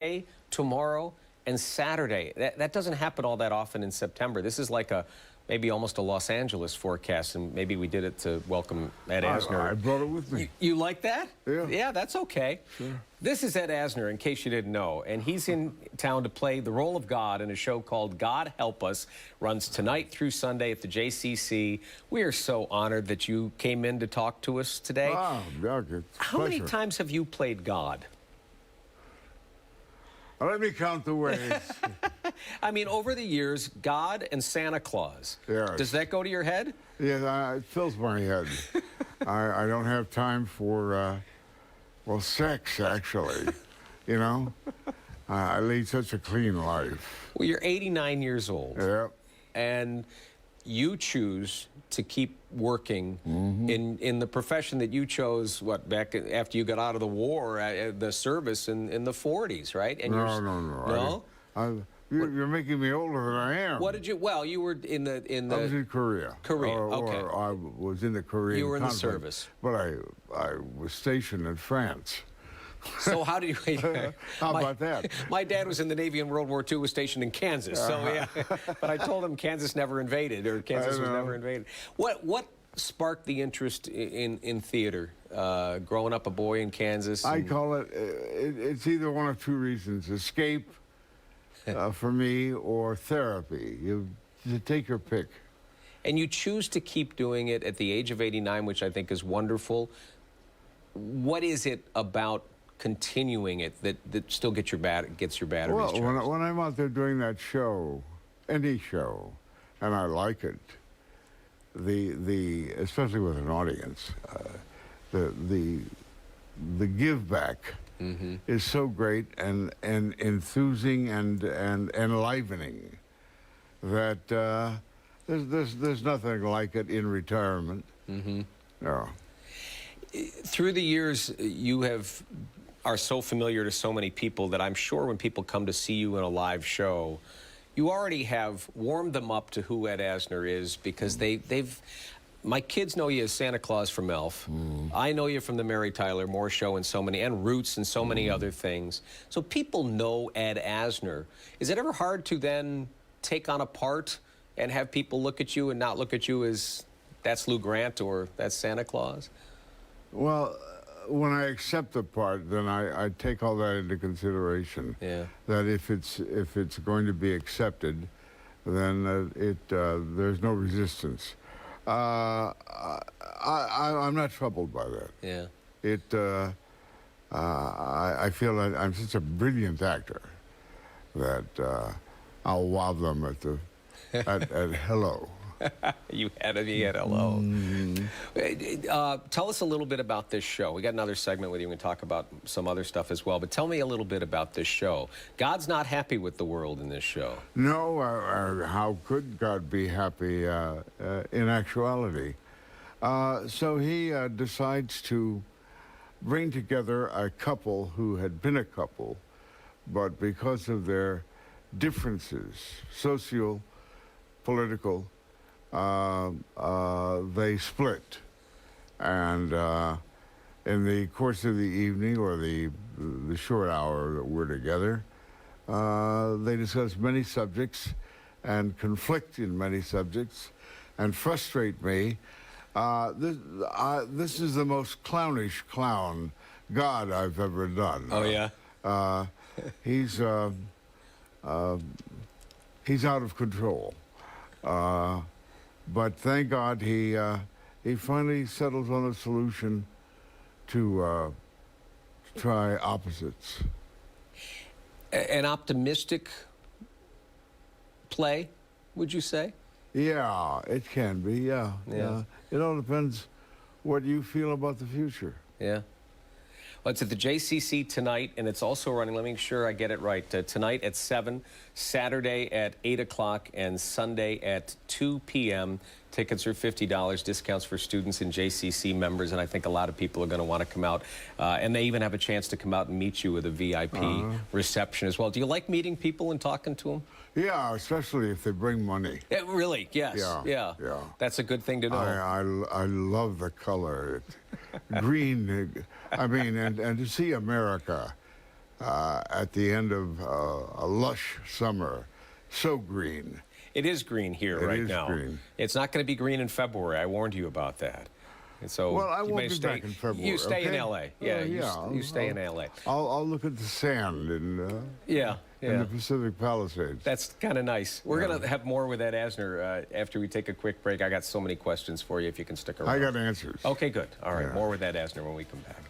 Today, tomorrow, and Saturday. That doesn't happen all that often in September. This is like maybe almost a Los Angeles forecast, and maybe we did it to welcome Ed Asner. I brought it with me. You like that? Yeah. Yeah, that's okay. Sure. This is Ed Asner, in case you didn't know, and he's in town to play the role of God in a show called God Help Us. Runs tonight through Sunday at the JCC. We are so honored that you came in to talk to us today. Wow, yeah, How many times have you played God? Let me count the ways. I mean, over the years, God and Santa Claus. Yes. Does that go to your head? Yeah, it fills my head. I don't have time for, well, sex, actually. You know? I lead such a clean life. Well, you're 89 years old. Yeah. And you choose to keep working in the profession that you chose, what, back after you got out of the war, the service in the 40s, right? And No? You're making me older than I am. What did you, well, you were in the... I was in Korea. Korea, okay. Or I was in the Korean You were in the conflict, service. But I was stationed in France. So how did you... How about that? My dad was in the Navy in World War II, was stationed in Kansas. So yeah, but I told him Kansas never invaded, or Kansas was never invaded. What sparked the interest in theater? Growing up a boy in Kansas? I call it, it's either one of two reasons: escape for me, or therapy. You take your pick. And you choose to keep doing it at the age of 89, which I think is wonderful. What is it about continuing it that still gets your batteries charged? Well, when I'm out there doing that show, any show, and I like it, especially with an audience, the give back is so great and enthusing and enlivening that there's nothing like it in retirement. No. Through the years, you are so familiar to so many people that I'm sure when people come to see you in a live show, you already have warmed them up to who Ed Asner is, because my kids know you as Santa Claus from Elf. I know you from the Mary Tyler Moore Show and Roots and so many other things. So people know Ed Asner. Is it ever hard to then take on a part and have people look at you and not look at you as that's Lou Grant or that's Santa Claus? Well, when I accept the part, then I take all that into consideration. Yeah. That if it's going to be accepted, then there's no resistance. I'm not troubled by that. Yeah. I feel that I'm such a brilliant actor that I'll wow them at hello. You had hello. Tell us a little bit about this show. We got another segment with you. We can talk about some other stuff as well. But tell me a little bit about this show. God's not happy with the world in this show. No, how could God be happy in actuality? So he decides to bring together a couple who had been a couple, but because of their differences, social, political, they split, and in the course of the evening, or the short hour that we're together, they discuss many subjects and conflict in many subjects and frustrate me. This is the most clownish clown God I've ever done. Oh yeah. He's out of control. But thank God he finally settles on a solution to try opposites. An optimistic play, would you say? Yeah, it can be, yeah. It all depends what you feel about the future. Yeah. Well, it's at the JCC tonight, and it's also running, let me make sure I get it right, tonight at 7, Saturday at 8 o'clock, and Sunday at 2 p.m. Tickets are $50, discounts for students and JCC members, and I think a lot of people are going to want to come out. And they even have a chance to come out and meet you with a VIP reception as well. Do you like meeting people and talking to them? Yeah, especially if they bring money. Yeah, really, yes. Yeah. That's a good thing to know. I love the color. Green, I mean, and to see America at the end of a lush summer. So green. It is green here It right is now. green. It's not going to be green in February. I warned you about that. And so Well, I you won't may be stay, back in February. You stay in okay? L.A. Yeah, you stay in L.A. I'll look at the sand in Yeah, in the Pacific Palisades. That's kind of nice. We're going to have more with Ed Asner after we take a quick break. I got so many questions for you if you can stick around. I got answers. Okay, good. All right, Yeah. more with Ed Asner when we come back.